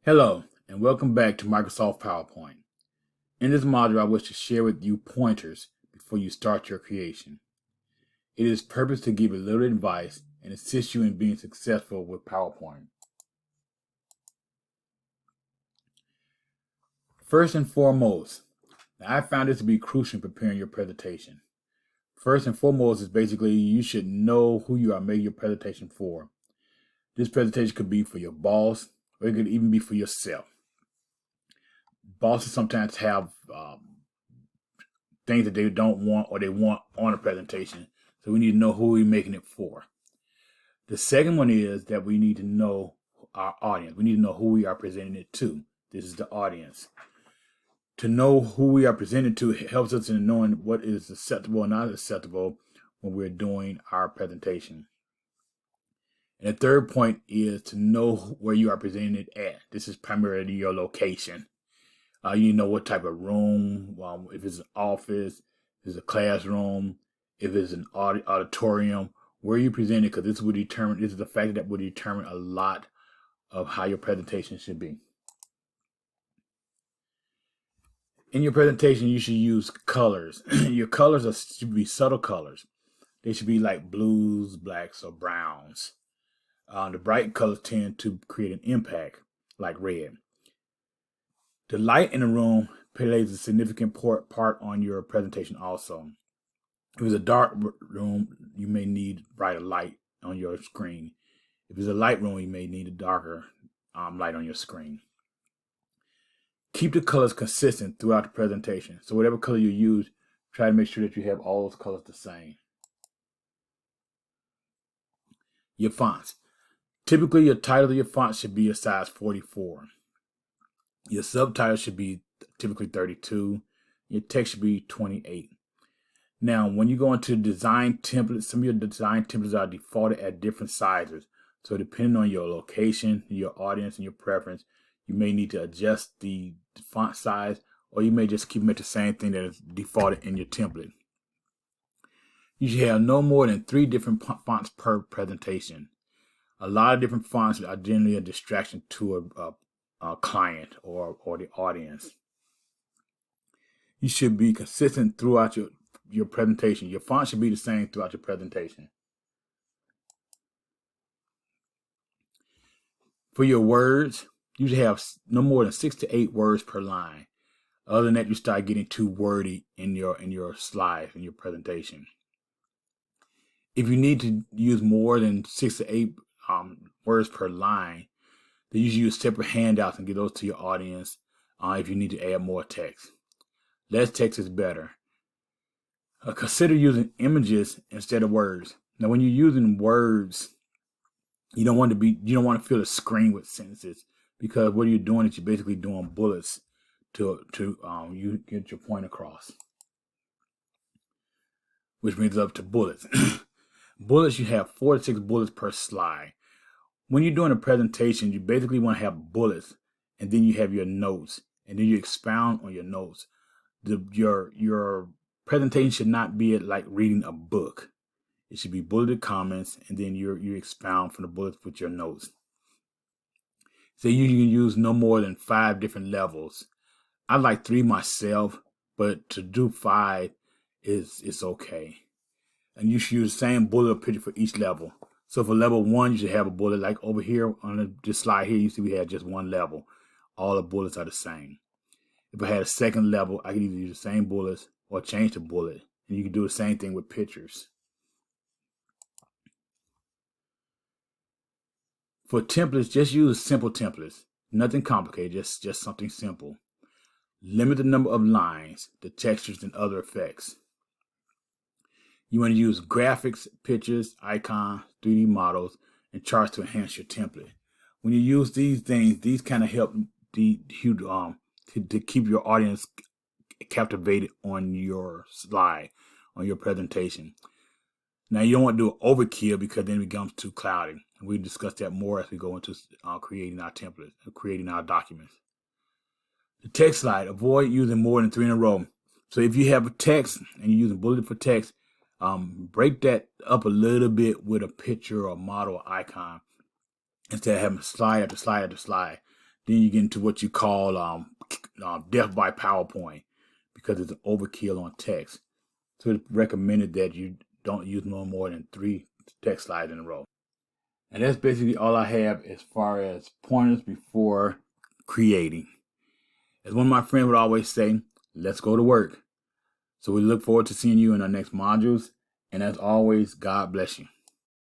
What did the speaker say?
Hello, and welcome back to Microsoft PowerPoint. In this module, I wish to share with you pointers before you start your creation. It is purpose to give a little advice and assist you in being successful with PowerPoint. First and foremost, I found this to be crucial in preparing your presentation. First and foremost is basically you should know who you are making your presentation for. This presentation could be for your boss, or it could even be for yourself. Bosses sometimes have things that they don't want or they want on a presentation. So we need to know who we're making it for. The second one is that we need to know our audience. We need to know who we are presenting it to. This is the audience. To know who we are presenting to helps us in knowing what is acceptable and not acceptable when we're doing our presentation. And the third point is to know where you are presenting it at. This is primarily your location. You know what type of room, if it's an office, if it's a classroom, if it's an auditorium, where you present it, because this is the factor that will determine a lot of how your presentation should be. In your presentation, you should use colors. Your colors should be subtle colors. They should be like blues, blacks, or browns. The bright colors tend to create an impact, like red. The light in the room plays a significant part on your presentation also. If it's a dark room, you may need brighter light on your screen. If it's a light room, you may need a darker light on your screen. Keep the colors consistent throughout the presentation. So whatever color you use, try to make sure that you have all those colors the same. Your fonts. Typically, your title of your font should be a size 44. Your subtitle should be typically 32. Your text should be 28. Now, when you go into design templates, some of your design templates are defaulted at different sizes. So depending on your location, your audience, and your preference, you may need to adjust the font size, or you may just keep them at the same thing that is defaulted in your template. You should have no more than 3 different fonts per presentation. A lot of different fonts are generally a distraction to a client or the audience. You should be consistent throughout your presentation. Your font should be the same throughout your presentation. For your words, you should have no more than 6 to 8 words per line. Other than that, you start getting too wordy in your slides, in your presentation. If you need to use more than 6 to 8 words per line, then you should use separate handouts and give those to your audience if you need to add more text. Less text is better. Consider using images instead of words. Now, when you're using words, you don't want to fill the screen with sentences, because what you're doing is you're basically doing bullets to you get your point across. Which brings us up to bullets. Bullets, you have 4 to 6 bullets per slide. When you're doing a presentation, you basically want to have bullets, and then you have your notes, and then you expound on your notes. Your presentation should not be like reading a book. It should be bulleted comments, and then you expound from the bullets with your notes. So you can use no more than 5 different levels. I like 3 myself, but to do 5 is okay. And you should use the same bullet or picture for each level. So for level 1, you should have a bullet like over here on this slide here. You see we had just 1 level. All the bullets are the same. If I had a second level, I could either use the same bullets or change the bullet. And you can do the same thing with pictures. For templates, just use simple templates. Nothing complicated, just something simple. Limit the number of lines, the textures, and other effects. You want to use graphics, pictures, icons, 3D models, and charts to enhance your template. When you use these things, these kind of help to keep your audience captivated on your slide, on your presentation. Now, you don't want to do overkill, because then it becomes too cloudy. And we'll discuss that more as we go into creating our templates and creating our documents. The text slide, avoid using more than 3 in a row. So if you have a text and you're using bullet for text, break that up a little bit with a picture or model or icon, instead of having slide after slide after slide. then you get into what you call death by PowerPoint, because it's an overkill on text. So it's recommended that you don't use no more than 3 text slides in a row. And that's basically all I have as far as pointers before creating. As one of my friends would always say, let's go to work. So we look forward to seeing you in our next modules. And as always, God bless you.